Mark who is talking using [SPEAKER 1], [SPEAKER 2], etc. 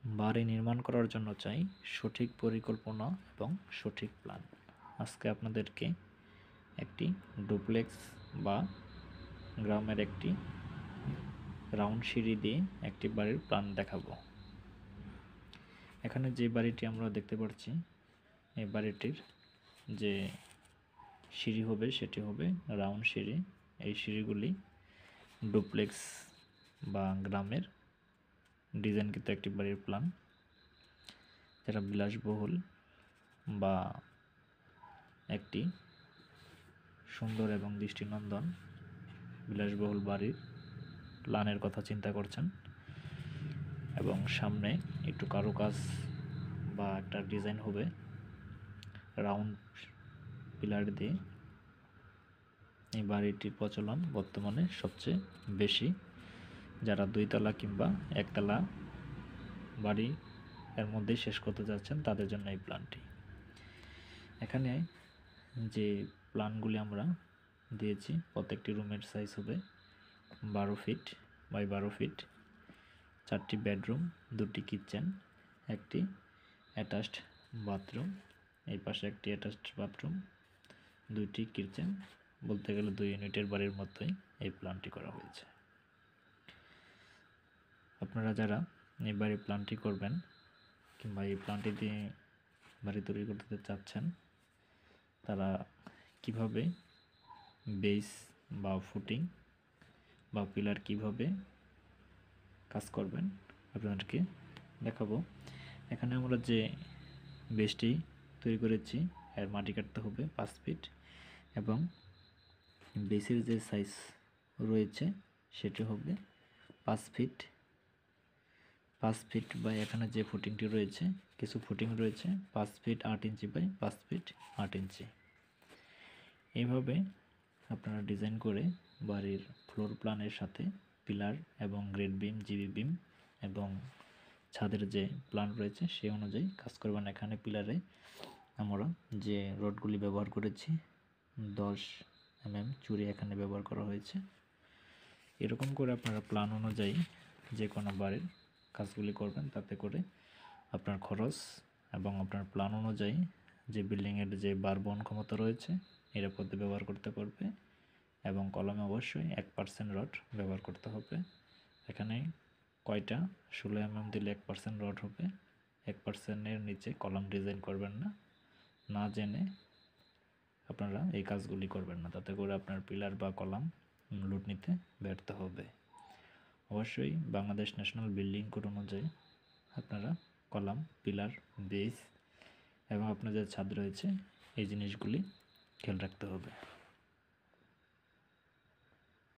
[SPEAKER 1] বাড়ি নির্মাণ করার জন্য চাই সঠিক পরিকল্পনা এবং সঠিক প্ল্যান। আজকে আপনাদেরকে একটি ডুপ্লেক্স বা গ্রামের একটি রাউন্ড সিঁড়ি দিয়ে একটি বাড়ির প্ল্যান দেখাবো। এখানে যে বাড়িটি আমরা দেখতে পাচ্ছি, এই বাড়িটির যে সিঁড়ি হবে সেটি হবে রাউন্ড সিঁড়ি। এই সিঁড়িগুলি ডুপ্লেক্স বা গ্রামের ডিজাইনকৃত একটি বাড়ির প্ল্যান, যেটা বিলাসবহুল বা একটি সুন্দর এবং দৃষ্টিনন্দন বিলাসবহুল বাড়ির প্ল্যানের কথা চিন্তা করছেন এবং সামনে একটু কারুকাজ বা একটা ডিজাইন হবে রাউন্ড পিলার দিয়ে। এই বাড়িটির প্রচলন বর্তমানে সবচেয়ে বেশি। যারা 2 তলা কিংবা 1 তলা বাড়ি এর মধ্যেই শেষ করতে যাচ্ছেন তাদের জন্য এই প্ল্যানটি। এখানে যে প্ল্যানগুলি আমরা দিয়েছি, প্রত্যেকটি রুমের সাইজ হবে 12 ফিট বাই 12 ফিট, 4টি বেডরুম, 2টি কিচেন, একটি অ্যাটাচড বাথরুম, এই পাশে একটি অ্যাটাচড বাথরুম, 2টি কিচেন, বলতে গেলে 2 ইউনিটের বাড়ির মতোই এই প্ল্যানটি করা হয়েছে। আপনারা যারা এই বাড়ির প্ল্যানটি করবেন কিংবা এই প্ল্যানটি দিয়ে বাড়ি তৈরি করতে চাচ্ছেন, তারা কিভাবে বেস বা ফুটিং বা পিলার কিভাবে কাজ করবেন আপনাদেরকে দেখাবো। এখানে আমরা যে বেসটি তৈরি করেছি এর মাটি কাটতে হবে 5 ফিট এবং বেসের যে সাইজ রয়েছে সেটি হবে 5 ফিট বা এখানে যে ফুটিংটি রয়েছে, কিছু ফুটিং রয়েছে 5 ফিট 8 ইঞ্চি বাই 5 ফিট 8 ইঞ্চি। এইভাবে আপনারা ডিজাইন করে বাড়ির ফ্লোর প্ল্যানের সাথে পিলার এবং গ্রেড বিম, জিবি বিম এবং ছাদের যে প্ল্যান রয়েছে সেই অনুযায়ী কাজ করবেন। এখানে পিলারে আমরা যে রডগুলি ব্যবহার করেছি 10 mm চুড়ি এখানে ব্যবহার করা হয়েছে। এরকম করে আপনারা প্ল্যান অনুযায়ী যে কোনো বাড়ির কাজগুলি করবেন, তাতে করে আপনার খরচ এবং আপনার প্ল্যান অনুযায়ী যে বিল্ডিংয়ের যে বার বহন ক্ষমতা রয়েছে নিরাপদে ব্যবহার করতে পারবে এবং কলমে অবশ্যই 1% রড ব্যবহার করতে হবে। এখানে কয়টা 16 mm দিলে 1% রড হবে। 1%-এর নিচে কলাম ডিজাইন করবেন না, না জেনে আপনারা এই কাজগুলি করবেন না, তাতে করে আপনার পিলার বা কলাম লোড নিতে ব্যর্থ হবে। অবশ্যই বাংলাদেশ ন্যাশনাল বিল্ডিং কোড অনুযায়ী আপনারা কলাম, পিলার, বেস এবং আপনার যে ছাদ রয়েছে এই জিনিসগুলি খেয়াল রাখতে হবে।